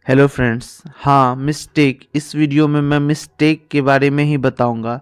Hello friends. हाँ, mistake. इस video में मैं मिस्टेक के बारे में ही बताऊंगा।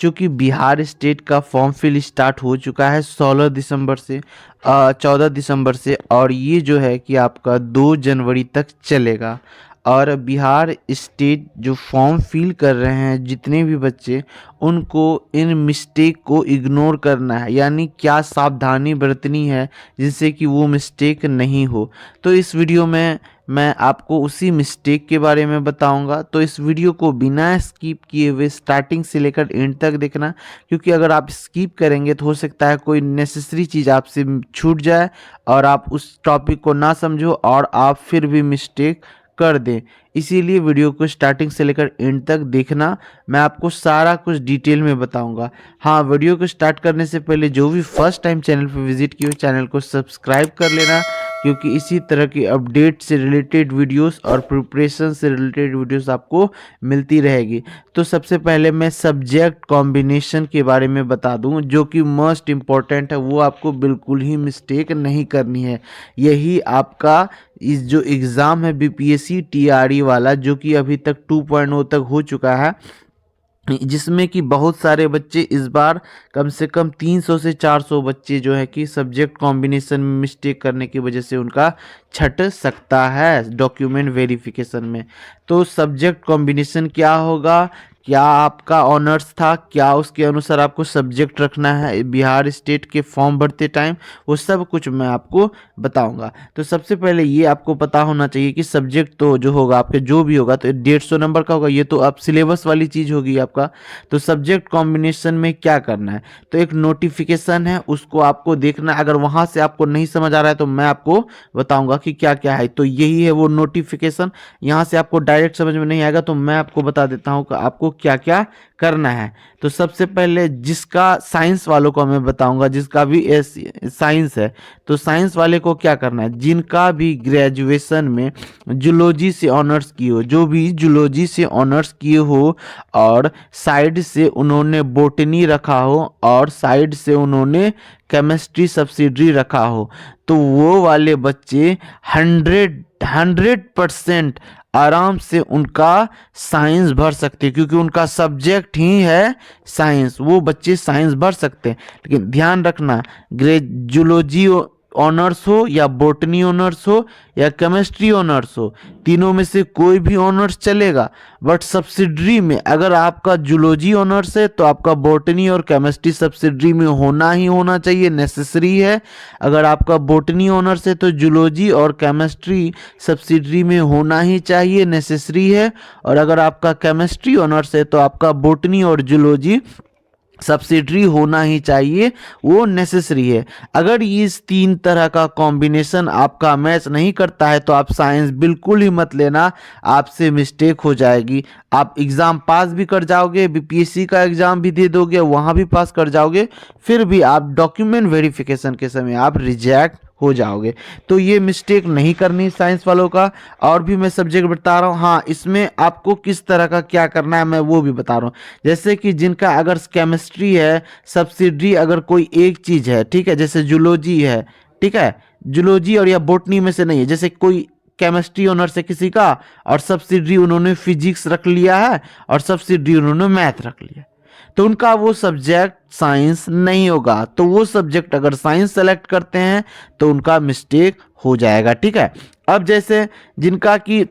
चूँकि बिहार स्टेट का फॉर्म फिल स्टार्ट हो चुका है 16 दिसंबर से 14 दिसंबर से, और ये जो है कि आपका 2 जनवरी तक चलेगा। और बिहार स्टेट जो फॉर्म फिल कर रहे हैं जितने भी बच्चे, उनको इन मिस्टेक को इग्नोर करना है, यानी क्या सावधानी बरतनी है जिससे कि वो मिस्टेक नहीं हो। तो इस वीडियो में मैं आपको उसी मिस्टेक के बारे में बताऊंगा। तो इस वीडियो को बिना स्किप किए हुए स्टार्टिंग से लेकर एंड तक देखना, क्योंकि अगर आप स्किप करेंगे तो हो सकता है कोई नेसेसरी चीज़ आपसे छूट जाए और आप उस टॉपिक को ना समझो और आप फिर भी मिस्टेक कर दें। इसीलिए वीडियो को स्टार्टिंग से लेकर एंड तक देखना, मैं आपको सारा कुछ डिटेल में बताऊंगा। हाँ, वीडियो को स्टार्ट करने से पहले जो भी फर्स्ट टाइम चैनल पर विजिट किए चैनल को सब्सक्राइब कर लेना, क्योंकि इसी तरह की अपडेट से रिलेटेड वीडियोस और प्रिपरेशन से रिलेटेड वीडियोस आपको मिलती रहेगी। तो सबसे पहले मैं सब्जेक्ट कॉम्बिनेशन के बारे में बता दूं, जो कि मोस्ट इम्पॉर्टेंट है। वो आपको बिल्कुल ही मिस्टेक नहीं करनी है। यही आपका इस जो एग्ज़ाम है बीपीएससी टीआरई वाला, जो कि अभी तक 2.0 तक हो चुका है, जिसमें कि बहुत सारे बच्चे इस बार कम से कम 300 से 400 बच्चे जो है कि सब्जेक्ट कॉम्बिनेशन में मिस्टेक करने की वजह से उनका छट सकता है डॉक्यूमेंट वेरिफिकेशन में। तो सब्जेक्ट कॉम्बिनेशन क्या होगा, क्या आपका ऑनर्स था, क्या उसके अनुसार आपको सब्जेक्ट रखना है बिहार स्टेट के फॉर्म भरते टाइम, वो सब कुछ मैं आपको बताऊंगा। तो सबसे पहले ये आपको पता होना चाहिए कि सब्जेक्ट तो जो होगा आपके जो भी होगा तो 150 नंबर का होगा। ये तो अब सिलेबस वाली चीज़ होगी आपका। तो सब्जेक्ट कॉम्बिनेशन में क्या करना है, तो एक नोटिफिकेशन है, उसको आपको देखना है। अगर वहाँ से आपको नहीं समझ आ रहा है तो मैं आपको बताऊंगा कि क्या क्या है। तो यही है वो नोटिफिकेशन। यहाँ से आपको डायरेक्ट समझ में नहीं आएगा तो मैं आपको बता देता हूँ कि आपको क्या क्या करना है। तो सबसे पहले जिसका साइंस वालों को मैं बताऊंगा, जिसका भी साइंस है, तो साइंस वाले को क्या करना है, जिनका भी ग्रेजुएशन में जूलॉजी से ऑनर्स किए हो, जो भी जूलॉजी से ऑनर्स किए हो और साइड से उन्होंने बोटनी रखा हो और साइड से उन्होंने केमिस्ट्री सब्सिडरी रखा हो, तो वो वाले बच्चे 100% आराम से उनका साइंस भर सकते हैं, क्योंकि उनका सब्जेक्ट ही है साइंस। वो बच्चे साइंस भर सकते हैं। लेकिन ध्यान रखना, जूलॉजी ऑनर्स हो या बोटनी ऑनर्स हो या केमिस्ट्री ऑनर्स हो, तीनों में से कोई भी ऑनर्स चलेगा। बट सब्सिडरी में अगर आपका जूलॉजी ऑनर्स है तो आपका बोटनी और केमिस्ट्री सब्सिडरी में होना ही होना चाहिए, नेसेसरी है। अगर आपका बोटनी ऑनर्स है तो जूलॉजी और केमिस्ट्री सब्सिडरी में होना ही चाहिए, नेसेसरी है। और अगर आपका केमिस्ट्री ऑनर्स है तो आपका बोटनी और जूलॉजी सब्सिडरी होना ही चाहिए, वो नेसेसरी है। अगर इस तीन तरह का कॉम्बिनेशन आपका मैच नहीं करता है तो आप साइंस बिल्कुल ही मत लेना, आपसे मिस्टेक हो जाएगी। आप एग्ज़ाम पास भी कर जाओगे, बीपीएससी का एग्ज़ाम भी दे दोगे, वहाँ भी पास कर जाओगे, फिर भी आप डॉक्यूमेंट वेरिफिकेशन के समय आप रिजेक्ट हो जाओगे। तो ये मिस्टेक नहीं करनी साइंस वालों का। और भी मैं सब्जेक्ट बता रहा हूँ। हाँ, इसमें आपको किस तरह का क्या करना है मैं वो भी बता रहा हूँ। जैसे कि जिनका अगर केमिस्ट्री है सब्सिडरी, अगर कोई एक चीज़ है, ठीक है, जैसे जूलॉजी है, ठीक है, जूलॉजी और या बोटनी में से नहीं है, जैसे कोई केमिस्ट्री ऑनर्स है किसी का और सब्सिडरी उन्होंने फिजिक्स रख लिया है और सब्सिडरी उन्होंने मैथ रख लिया, तो उनका वो सब्जेक्ट साइंस नहीं होगा। तो वो सब्जेक्ट अगर साइंस सेलेक्ट करते हैं तो उनका मिस्टेक हो जाएगा, ठीक है। अब जैसे जिनका कि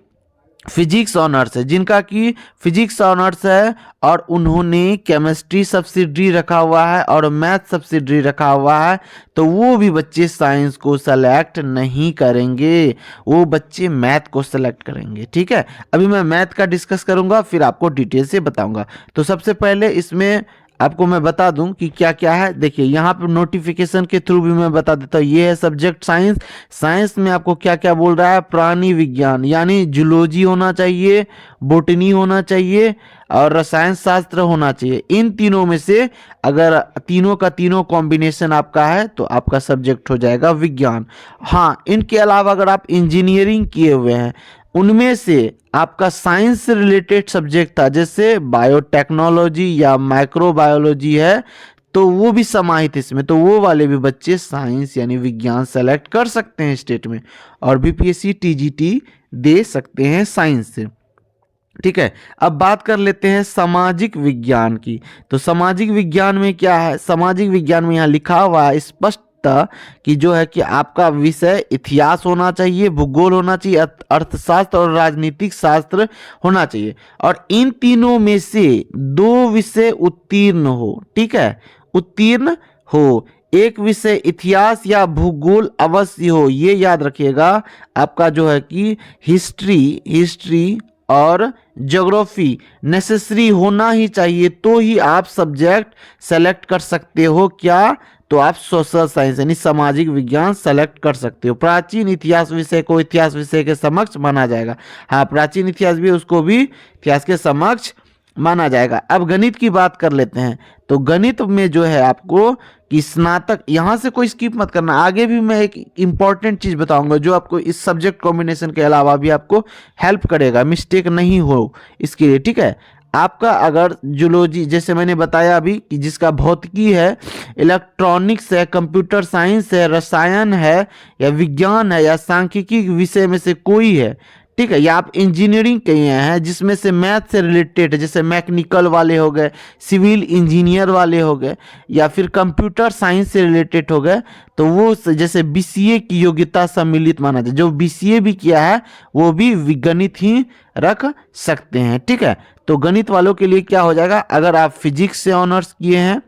फिजिक्स ऑनर्स है, जिनका कि फिजिक्स ऑनर्स है और उन्होंने केमिस्ट्री सब्सिडरी रखा हुआ है और मैथ सब्सिडरी रखा हुआ है, तो वो भी बच्चे साइंस को सेलेक्ट नहीं करेंगे, वो बच्चे मैथ को सेलेक्ट करेंगे, ठीक है। अभी मैं मैथ का डिस्कस करूंगा, फिर आपको डिटेल से बताऊंगा। तो सबसे पहले इसमें आपको मैं बता दूं कि क्या क्या है। देखिए यहाँ पे नोटिफिकेशन के थ्रू भी मैं बता देता हूँ। ये है सब्जेक्ट साइंस। साइंस में आपको क्या क्या बोल रहा है, प्राणी विज्ञान यानी जूलॉजी होना चाहिए, बोटनी होना चाहिए और रसायन शास्त्र होना चाहिए। इन तीनों में से अगर तीनों का तीनों कॉम्बिनेशन आपका है तो आपका सब्जेक्ट हो जाएगा विज्ञान। हाँ, इनके अलावा अगर आप इंजीनियरिंग किए हुए हैं, उनमें से आपका साइंस से रिलेटेड सब्जेक्ट था, जैसे बायोटेक्नोलॉजी या माइक्रोबायोलॉजी है, तो वो भी समाहित है इसमें, तो वो वाले भी बच्चे साइंस यानी विज्ञान सेलेक्ट कर सकते हैं स्टेट में, और बीपीएससी टीजीटी दे सकते हैं साइंस से। ठीक है, अब बात कर लेते हैं सामाजिक विज्ञान की। तो सामाजिक विज्ञान में क्या है, सामाजिक विज्ञान में यहाँ लिखा हुआ है स्पष्ट कि जो है कि आपका विषय इतिहास होना चाहिए, भूगोल होना चाहिए, अर्थशास्त्र और राजनीतिक शास्त्र होना चाहिए, और इन तीनों में से 2 विषय उत्तीर्ण हो। ठीक है, उत्तीर्ण हो, एक विषय इतिहास या भूगोल अवश्य हो। ये याद रखिएगा, आपका जो है कि हिस्ट्री और ज्योग्राफी नेसेसरी होना ही चाहिए, तो ही आप सब्जेक्ट सेलेक्ट कर सकते हो। क्या, तो आप सोशल साइंस यानी सामाजिक विज्ञान सेलेक्ट कर सकते हो। प्राचीन इतिहास विषय को इतिहास विषय के समक्ष माना जाएगा। हाँ, प्राचीन इतिहास भी, उसको भी इतिहास के समक्ष माना जाएगा। अब गणित की बात कर लेते हैं। तो गणित में जो है आपको कि स्नातक, यहाँ से कोई स्किप मत करना, आगे भी मैं एक इंपॉर्टेंट चीज़ बताऊंगा जो आपको इस सब्जेक्ट कॉम्बिनेशन के अलावा भी आपको हेल्प करेगा, मिस्टेक नहीं हो इसके लिए। ठीक है, आपका अगर जूलॉजी, जैसे मैंने बताया अभी कि जिसका भौतिकी है, इलेक्ट्रॉनिक्स है, कंप्यूटर साइंस है, रसायन है, या विज्ञान है, या सांख्यिकी विषय में से कोई है, ठीक है, या आप इंजीनियरिंग किए हैं जिसमें से मैथ से रिलेटेड है, जैसे मैकेनिकल वाले हो गए, सिविल इंजीनियर वाले हो गए, या फिर कंप्यूटर साइंस से रिलेटेड हो गए, तो वो जैसे बीसीए की योग्यता सम्मिलित माना जाए। जो बीसीए भी किया है वो भी गणित ही रख सकते हैं। ठीक है, तो गणित वालों के लिए क्या हो जाएगा, अगर आप फिजिक्स से ऑनर्स किए हैं,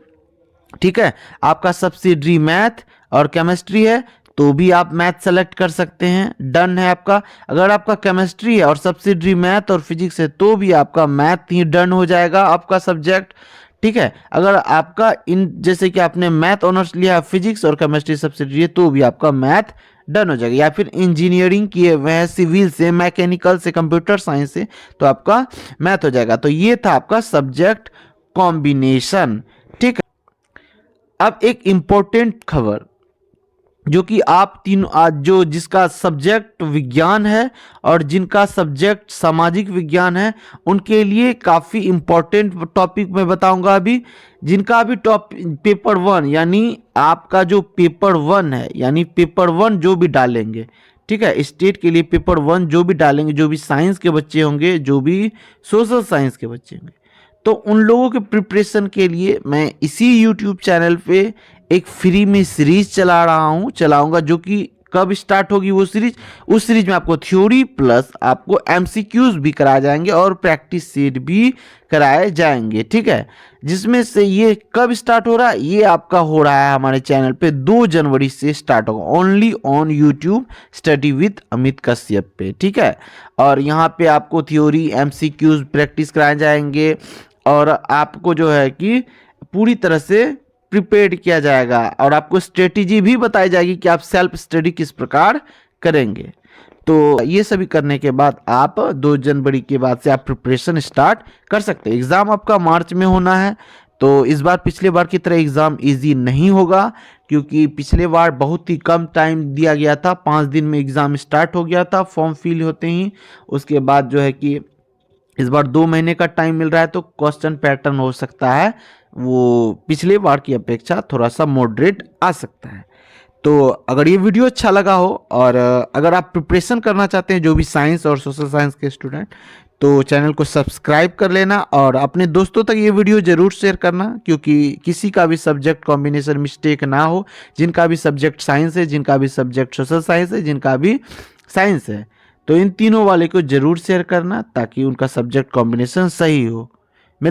ठीक है, आपका सब्सिडरी मैथ और केमिस्ट्री है, तो भी आप मैथ सेलेक्ट कर सकते हैं, डन है आपका। अगर आपका केमिस्ट्री है और सब्सिडरी मैथ और फिजिक्स है, तो भी आपका मैथ ही डन हो जाएगा आपका सब्जेक्ट। ठीक है, अगर आपका इन जैसे कि आपने मैथ ऑनर्स लिया, फिजिक्स और केमिस्ट्री सब्सिडरी है, तो भी आपका मैथ डन हो जाएगा। या फिर इंजीनियरिंग किए हुए हैं सिविल से, मैकेनिकल से, कंप्यूटर साइंस से, तो आपका मैथ हो जाएगा। तो ये था आपका सब्जेक्ट कॉम्बिनेशन। ठीक है, अब एक इंपॉर्टेंट खबर, जो कि आप तीनों आज जो जिसका सब्जेक्ट विज्ञान है और जिनका सब्जेक्ट सामाजिक विज्ञान है, उनके लिए काफ़ी इम्पोर्टेंट टॉपिक मैं बताऊंगा अभी। जिनका अभी पेपर 1 यानी आपका जो पेपर 1 है, यानी पेपर 1 जो भी डालेंगे, ठीक है, स्टेट के लिए पेपर 1 जो भी डालेंगे, जो भी साइंस के बच्चे होंगे, जो भी सोशल साइंस के बच्चे होंगे, तो उन लोगों के प्रिपरेशन के लिए मैं इसी यूट्यूब चैनल पे एक फ्री में सीरीज चलाऊंगा, जो कि कब स्टार्ट होगी वो सीरीज, उस सीरीज में आपको थ्योरी प्लस आपको एमसीक्यूज भी कराए जाएंगे और प्रैक्टिस सेट भी कराए जाएंगे। ठीक है, जिसमें से ये कब स्टार्ट हो रहा है, ये आपका हो रहा है हमारे चैनल पे 2 जनवरी से स्टार्ट होगा, only on YouTube study with Amit Kashyap पे। ठीक है, और यहाँ पे आपको थ्योरी एमसीक्यूज प्रैक्टिस कराए जाएंगे, और आपको जो है कि पूरी तरह से प्रिपेयर्ड किया जाएगा, और आपको स्ट्रेटेजी भी बताई जाएगी कि आप सेल्फ स्टडी किस प्रकार करेंगे। तो ये सभी करने के बाद आप 2 जनवरी के बाद से आप प्रिपरेशन स्टार्ट कर सकते हैं। एग्ज़ाम आपका मार्च में होना है, तो इस बार पिछले बार की तरह एग्ज़ाम इजी नहीं होगा, क्योंकि पिछले बार बहुत ही कम टाइम दिया गया था, 5 दिन में एग्ज़ाम स्टार्ट हो गया था फॉर्म फिल होते ही। उसके बाद जो है कि इस बार 2 महीने का टाइम मिल रहा है, तो क्वेश्चन पैटर्न हो सकता है वो पिछले बार की अपेक्षा थोड़ा सा मॉडरेट आ सकता है। तो अगर ये वीडियो अच्छा लगा हो, और अगर आप प्रिपरेशन करना चाहते हैं जो भी साइंस और सोशल साइंस के स्टूडेंट, तो चैनल को सब्सक्राइब कर लेना, और अपने दोस्तों तक ये वीडियो ज़रूर शेयर करना, क्योंकि किसी का भी सब्जेक्ट कॉम्बिनेशन मिस्टेक ना हो। जिनका भी सब्जेक्ट साइंस है, जिनका भी सब्जेक्ट सोशल साइंस है, जिनका भी साइंस है, तो इन तीनों वाले को ज़रूर शेयर करना, ताकि उनका सब्जेक्ट कॉम्बिनेशन सही हो।